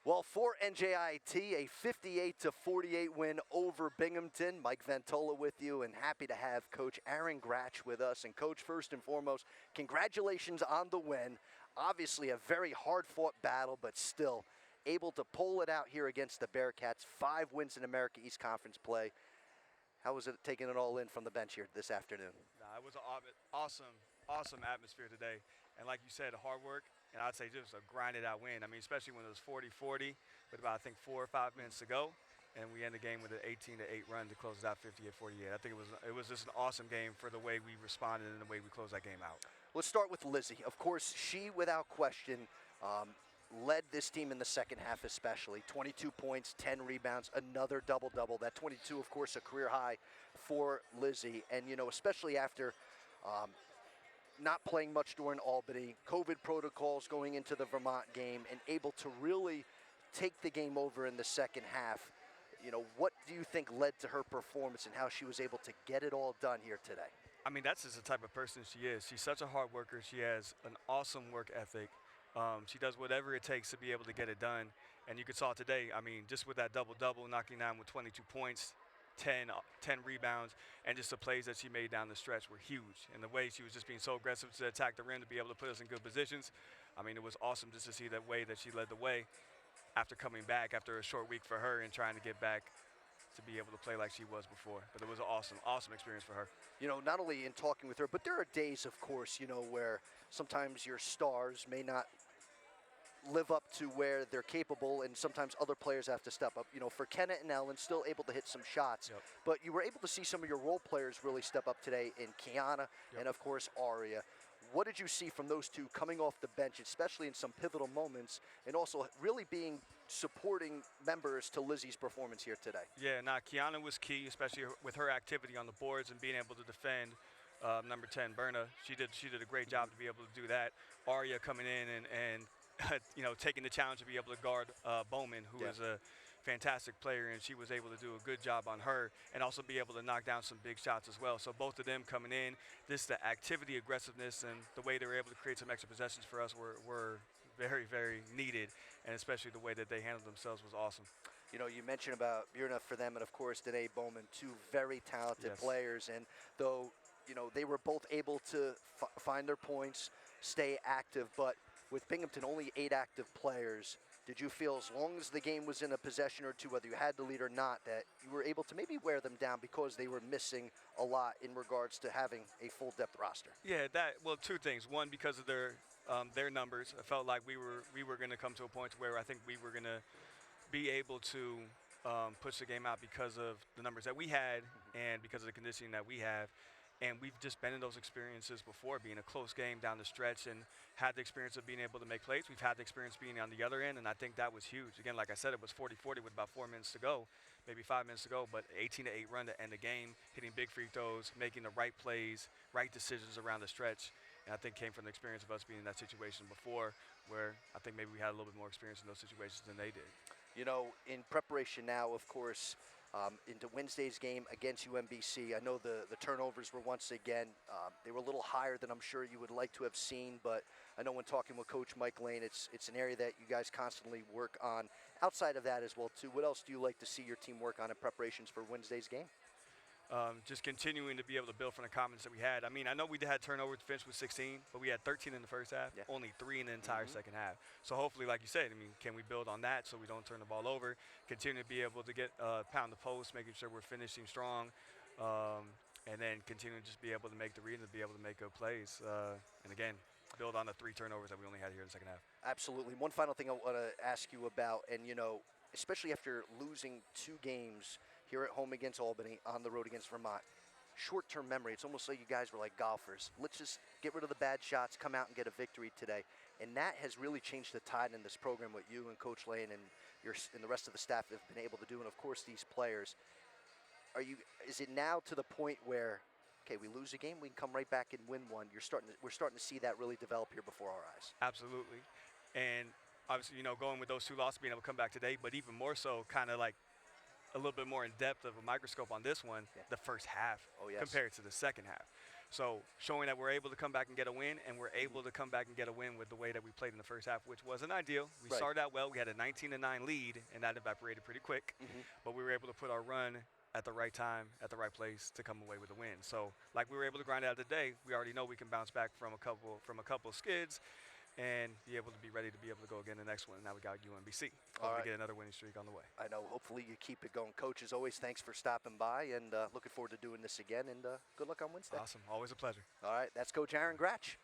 Well, for NJIT, a 58-48 win over Binghamton. Mike Ventola with you, and happy to have Coach Aaron Gratch with us. And Coach, first and foremost, congratulations on the win. Obviously a very hard-fought battle, but still able to pull it out here against the Bearcats. 5 wins in America East Conference play. How was it taking it all in from the bench here this afternoon? It was an awesome atmosphere today. And like you said, hard work, and I'd say just a grinded out win. I mean, especially when it was 40-40 with about, I think, 4 or 5 minutes to go. And we end the game with an 18-8 run to close it out 58-48. I think it was just an awesome game for the way we responded and the way we closed that game out. Let's start with Lyzi. Of course, she, without question, led this team in the second half especially. 22 points, 10 rebounds, another double-double. That 22, of course, a career high for Lyzi. And, you know, especially after not playing much during Albany, COVID protocols going into the Vermont game, and able to really take the game over in the second half. You know, what do you think led to her performance and how she was able to get it all done here today? I mean, that's just the type of person she is. She's such a hard worker. She has an awesome work ethic. She does whatever it takes to be able to get it done. And you could saw today, I mean, just with that double-double, knocking down with 22 points, 10 rebounds, and just the plays that she made down the stretch were huge. And the way she was just being so aggressive to attack the rim to be able to put us in good positions, I mean, it was awesome just to see that way that she led the way after coming back after a short week for her and trying to get back to be able to play like she was before. But it was an awesome experience for her. You know, not only in talking with her, but there are days, of course, you know, where sometimes your stars may not live up to where they're capable, and sometimes other players have to step up. You know, for Kenna and Ellen, still able to hit some shots, but you were able to see some of your role players really step up today in Kiana and, of course, Aria. What did you see from those two coming off the bench, especially in some pivotal moments, and also really being supporting members to Lyzi's performance here today? Yeah, Kiana was key, especially with her activity on the boards and being able to defend number 10, Berna. She did a great job to be able to do that. Aria coming in and you know, taking the challenge to be able to guard Bowman, who is a fantastic player, and she was able to do a good job on her and also be able to knock down some big shots as well. So both of them coming in, this the activity, aggressiveness, and the way they were able to create some extra possessions for us were very, very needed, and especially the way that they handled themselves was awesome. You know, you mentioned about Birna for them, and of course Danae Bowman, 2 very talented players, and though, you know, they were both able to find their points, stay active, but with Binghamton only 8 active players, did you feel as long as the game was in a possession or two, whether you had the lead or not, that you were able to maybe wear them down because they were missing a lot in regards to having a full depth roster? Yeah, well, 2 things. One, because of their numbers, I felt like we were going to come to a point where I think we were going to be able to push the game out because of the numbers that we had and because of the conditioning that we have. And we've just been in those experiences before, being a close game down the stretch and had the experience of being able to make plays. We've had the experience being on the other end, and I think that was huge. Again, like I said, it was 40-40 with about 4 minutes to go, maybe 5 minutes to go, but 18-8 run to end the game, hitting big free throws, making the right plays, right decisions around the stretch. And I think came from the experience of us being in that situation before, where I think maybe we had a little bit more experience in those situations than they did. You know, in preparation now, of course, into Wednesday's game against UMBC, I know the turnovers were once again, they were a little higher than I'm sure you would like to have seen, but I know when talking with Coach Mike Lane, it's an area that you guys constantly work on. Outside of that as well, too, what else do you like to see your team work on in preparations for Wednesday's game? Just continuing to be able to build from the confidence that we had. I mean, I know we had turnovers, finished with 16, but we had 13 in the first half, only 3 in the entire second half. So hopefully, like you said, I mean, can we build on that so we don't turn the ball over, continue to be able to get pound the post, making sure we're finishing strong, and then continue to just be able to make the read and be able to make good plays. And again, build on the 3 turnovers that we only had here in the second half. Absolutely. One final thing I want to ask you about, and, you know, especially after losing 2 games here at home against Albany, on the road against Vermont. Short-term memory, it's almost like you guys were like golfers. Let's just get rid of the bad shots, come out and get a victory today. And that has really changed the tide in this program, what you and Coach Lane and the rest of the staff have been able to do, and of course these players. Is it now to the point where, okay, we lose a game, we can come right back and win one? We're starting to see that really develop here before our eyes. Absolutely. And obviously, you know, going with those 2 losses, being able to come back today, but even more so kind of like a little bit more in depth of a microscope on this one, the first half compared to the second half. So showing that we're able to come back and get a win, and we're able to come back and get a win with the way that we played in the first half, which wasn't ideal. We Right. started out well. We had a 19-9 lead, and that evaporated pretty quick. But we were able to put our run at the right time, at the right place to come away with a win. So like we were able to grind out today, we already know we can bounce back from a couple of skids and be able to be ready to be able to go again the next one. Now we got UMBC. All Hopefully right. get another winning streak on the way. I know. Hopefully you keep it going. Coach, as always, thanks for stopping by, and looking forward to doing this again, and good luck on Wednesday. Awesome. Always a pleasure. All right, that's Coach Aaron Gratch.